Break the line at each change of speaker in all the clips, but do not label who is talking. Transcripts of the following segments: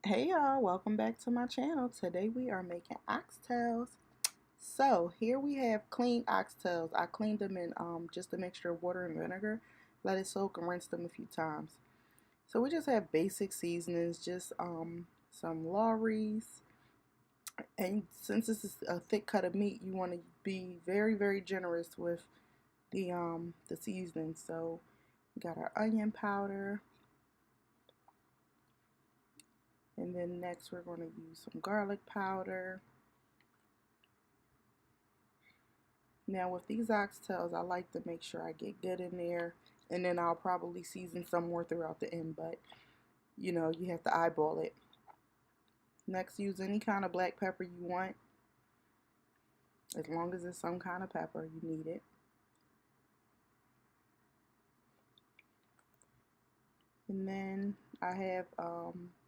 Hey y'all, welcome back to my channel. Today we are making oxtails. So here we have clean oxtails. I cleaned them in just a mixture of water and vinegar. Let it soak and rinse them a few times. So we just have basic seasonings, just some Lawry's. And since this is a thick cut of meat, you want to be very generous with the seasoning. So we got our onion powder. And then next we're going to use some garlic powder. Now with these oxtails, I like to make sure I get good in there, and then I'll probably season some more throughout the end, but you know, you have to eyeball it. Next, use any kind of black pepper you want. As long as it's some kind of pepper, you need it. And then I have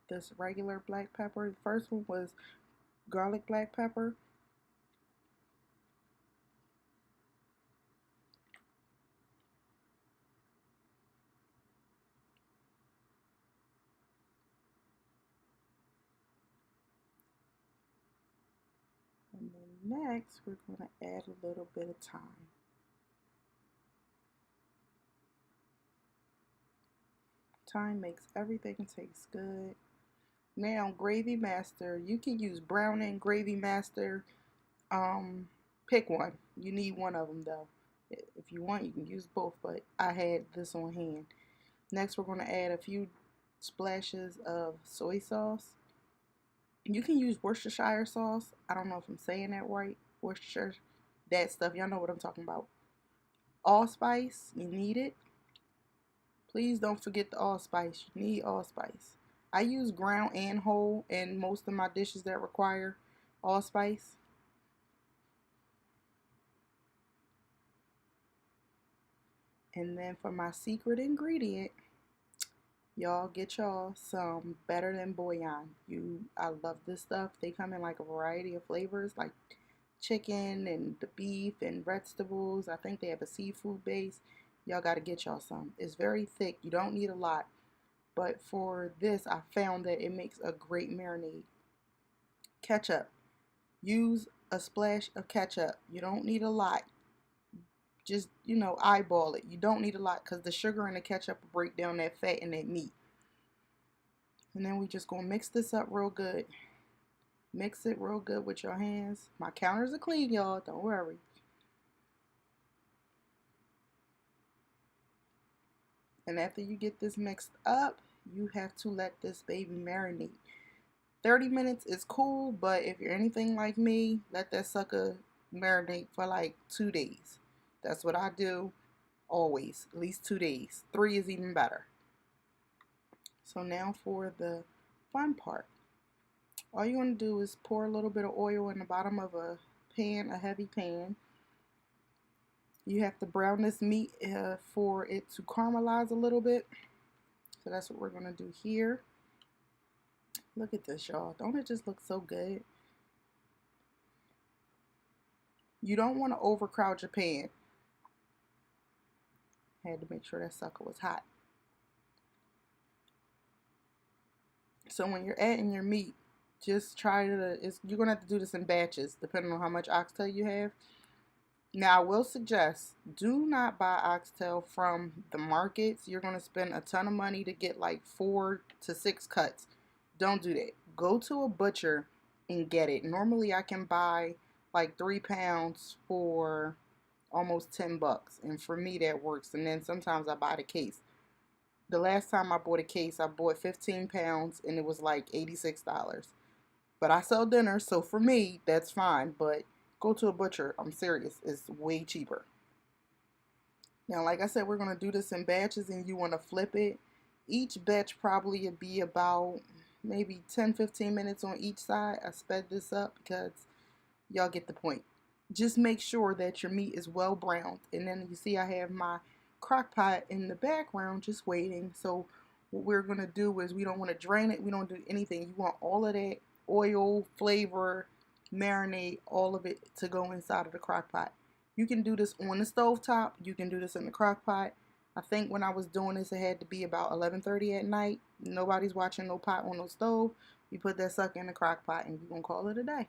this regular black pepper. The first one was garlic black pepper. And then next, we're going to add a little bit of thyme. Thyme makes everything taste good. Now, Gravy Master, you can use Browning, Gravy Master. Pick one. You need one of them though. If you want, you can use both, but I had this on hand. Next, we're going to add a few splashes of soy sauce. You can use Worcestershire sauce. I don't know if I'm saying that right. Worcestershire, that stuff. Y'all know what I'm talking about. Allspice, you need it. Please don't forget the allspice. You need allspice. I use ground and whole in most of my dishes that require allspice. And then for my secret ingredient, y'all get y'all some Better Than Bouillon. I love this stuff. They come in like a variety of flavors, like chicken and the beef and vegetables. I think they have a seafood base. Y'all got to get y'all some. It's very thick. You don't need a lot. But for this, I found that it makes a great marinade. Ketchup. Use a splash of ketchup. You don't need a lot. Just, eyeball it. You don't need a lot because the sugar and the ketchup will break down that fat in that meat. And then we just gonna mix this up real good. Mix it real good with your hands. My counters are clean, y'all. Don't worry. And after you get this mixed up, you have to let this baby marinate. 30 minutes is cool, but if you're anything like me, let that sucker marinate for like 2 days. That's what I do always, at least 2 days. 3 is even better. So now for the fun part. All you want to do is pour a little bit of oil in the bottom of a pan, a heavy pan. You have to brown this meat for it to caramelize a little bit. So that's what we're going to do here. Look at this, y'all. Don't it just look so good? You don't want to overcrowd your pan. Had to make sure that sucker was hot. So when you're adding your meat, just try to, you're going to have to do this in batches depending on how much oxtail you have. Now I will suggest, do not buy oxtail from the markets. You're going to spend a ton of money to get like 4 to 6 cuts. Don't do that. Go to a butcher and get it. Normally I can buy like 3 pounds for almost 10 bucks. And for me that works. And then sometimes I buy the case. The last time I bought a case, I bought 15 pounds and it was like $86. But I sell dinner, so for me, that's fine. But go to a butcher. I'm serious. It's way cheaper. Now, like I said, we're going to do this in batches and you want to flip it. Each batch probably would be about maybe 10-15 minutes on each side. I sped this up because y'all get the point. Just make sure that your meat is well browned. And then you see I have my crock pot in the background just waiting. So what we're going to do is we don't want to drain it. We don't do anything. You want all of that oil, flavor, marinade, all of it to go inside of the crock pot. You can do this on the stove top. You can do this in the crock pot. I think when I was doing this, it had to be about 11:30 at night. Nobody's watching no pot on no stove. You put that sucker in the crock pot and you're going to call it a day.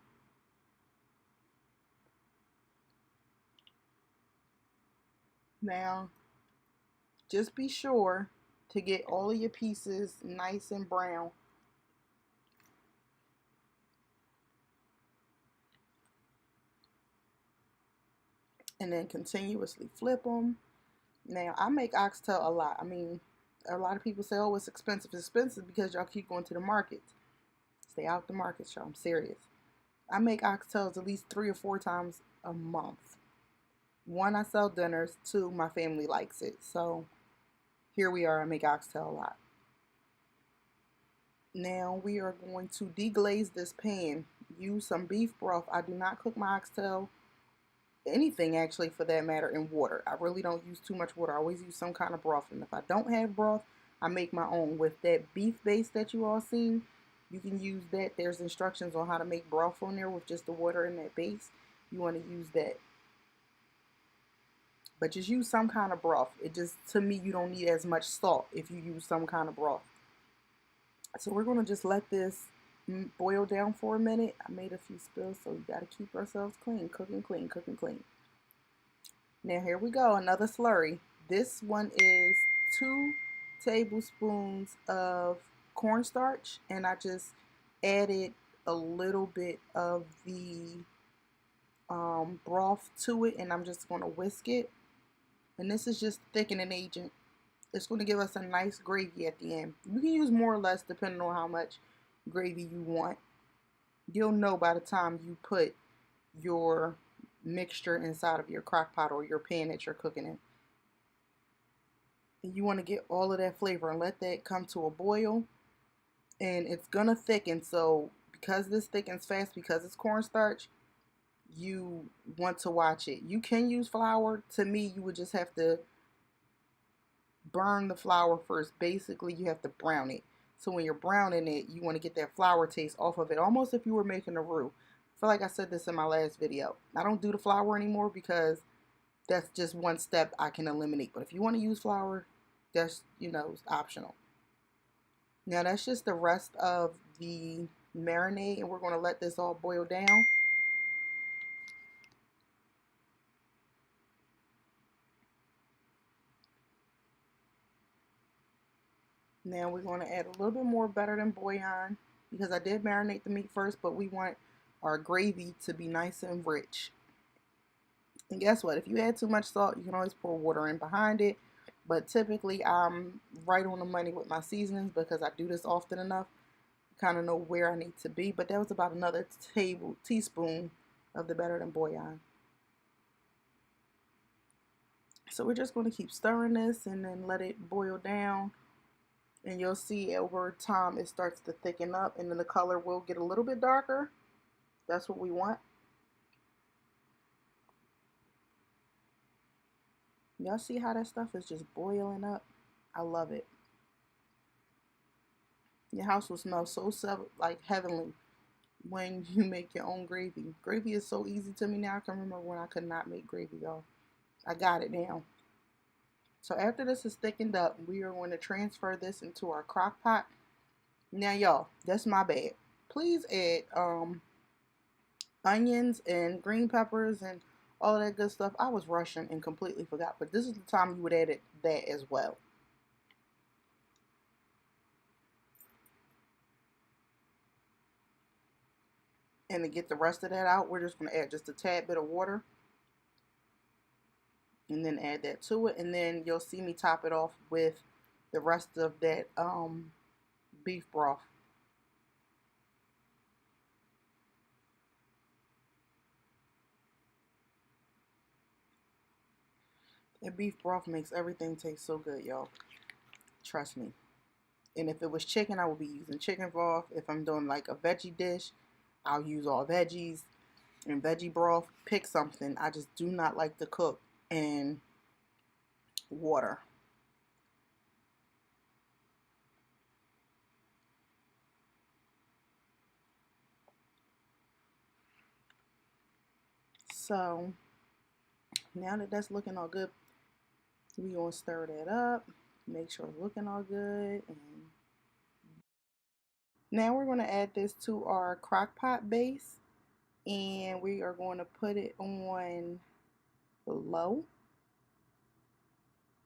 Now, just be sure to get all of your pieces nice and brown. And then continuously flip them. Now, I make oxtail a lot. I mean, a lot of people say, oh, it's expensive. It's expensive because y'all keep going to the markets. Stay out the market, y'all. I'm serious. I make oxtails at least 3 or 4 times a month. 1, I sell dinners. 2, my family likes it. So here we are. I make oxtail a lot. Now we are going to deglaze this pan. Use some beef broth. I do not cook my oxtail, anything actually for that matter, in water. I really don't use too much water. I always use some kind of broth. And if I don't have broth, I make my own. With that beef base that you all seen, you can use that. There's instructions on how to make broth on there with just the water and that base. You want to use that. But just use some kind of broth. It just, to me, you don't need as much salt if you use some kind of broth. So we're going to just let this boil down for a minute. I made a few spills, so we got to keep ourselves clean. Cooking clean, cooking clean. Now here we go, another slurry. This one is 2 tablespoons of cornstarch, and I just added a little bit of the broth to it, and I'm just going to whisk it. And this is just thickening agent. It's going to give us a nice gravy at the end. You can use more or less depending on how much gravy you want. You'll know by the time you put your mixture inside of your crock pot or your pan that you're cooking in. And you want to get all of that flavor and let that come to a boil. And it's going to thicken. So because this thickens fast, because it's cornstarch, you want to watch it. You can use flour. To me, you would just have to burn the flour first. Basically, you have to brown it. So when you're browning it, you want to get that flour taste off of it, almost if you were making a roux. I feel like I said this in my last video. I don't do the flour anymore because that's just one step I can eliminate. But if you want to use flour, that's, optional. Now that's just the rest of the marinade, and we're going to let this all boil down. Now we're going to add a little bit more butter than bouillon because I did marinate the meat first, but we want our gravy to be nice and rich. And guess what? If you add too much salt, you can always pour water in behind it. But typically, I'm right on the money with my seasonings because I do this often enough. Kind of know where I need to be. But that was about another teaspoon of the better than bouillon. So we're just going to keep stirring this and then let it boil down. And you'll see over time it starts to thicken up, and then the color will get a little bit darker. That's what we want. Y'all see how that stuff is just boiling up? I love it. Your house will smell so like heavenly when you make your own gravy. Gravy is so easy to me now. I can remember when I could not make gravy, y'all. I got it now. So after this is thickened up, we are going to transfer this into our crock pot. Now, y'all, that's my bad. Please add onions and green peppers and all of that good stuff. I was rushing and completely forgot, but this is the time you would add that as well. And to get the rest of that out, we're just going to add just a tad bit of water. And then add that to it. And then you'll see me top it off with the rest of that beef broth. That beef broth makes everything taste so good, y'all. Trust me. And if it was chicken, I would be using chicken broth. If I'm doing like a veggie dish, I'll use all veggies and veggie broth. Pick something. I just do not like to cook in water. So now that that's looking all good, we're going to stir that up. Make sure it's looking all good. And Now we're going to add this to our crock pot base, and we are going to put it on low.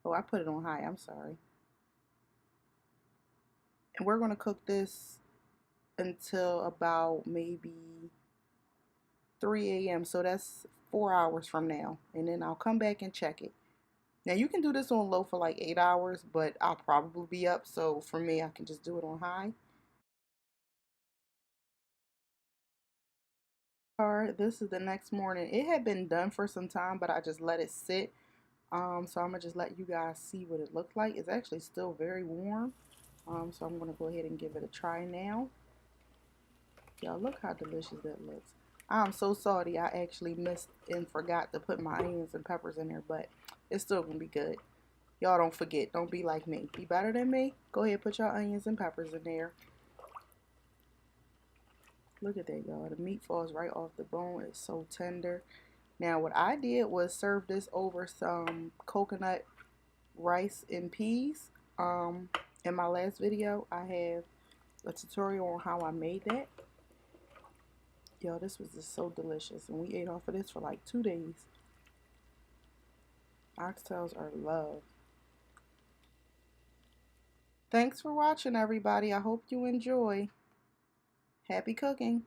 Oh, I put it on high, I'm sorry. And we're going to cook this until about maybe 3 a.m. So that's 4 hours from now. And then I'll come back and check it. Now you can do this on low for like 8 hours, but I'll probably be up. So for me, I can just do it on high. Alright, this is the next morning. It had been done for some time, but I just let it sit. So I'm gonna just let you guys see what it looked like. It's actually still very warm. So I'm gonna go ahead and give it a try now. Y'all, look how delicious that looks. I'm so sorry I actually missed and forgot to put my onions and peppers in there, but it's still gonna be good. Y'all don't forget, don't be like me. Be better than me. Go ahead, put your onions and peppers in there. Look at that, y'all. The meat falls right off the bone. It's so tender. Now, what I did was serve this over some coconut rice and peas. In my last video, I have a tutorial on how I made that. Yo, this was just so delicious, and we ate off of this for like 2 days. Oxtails are love. Thanks for watching, everybody. I hope you enjoy. Happy cooking.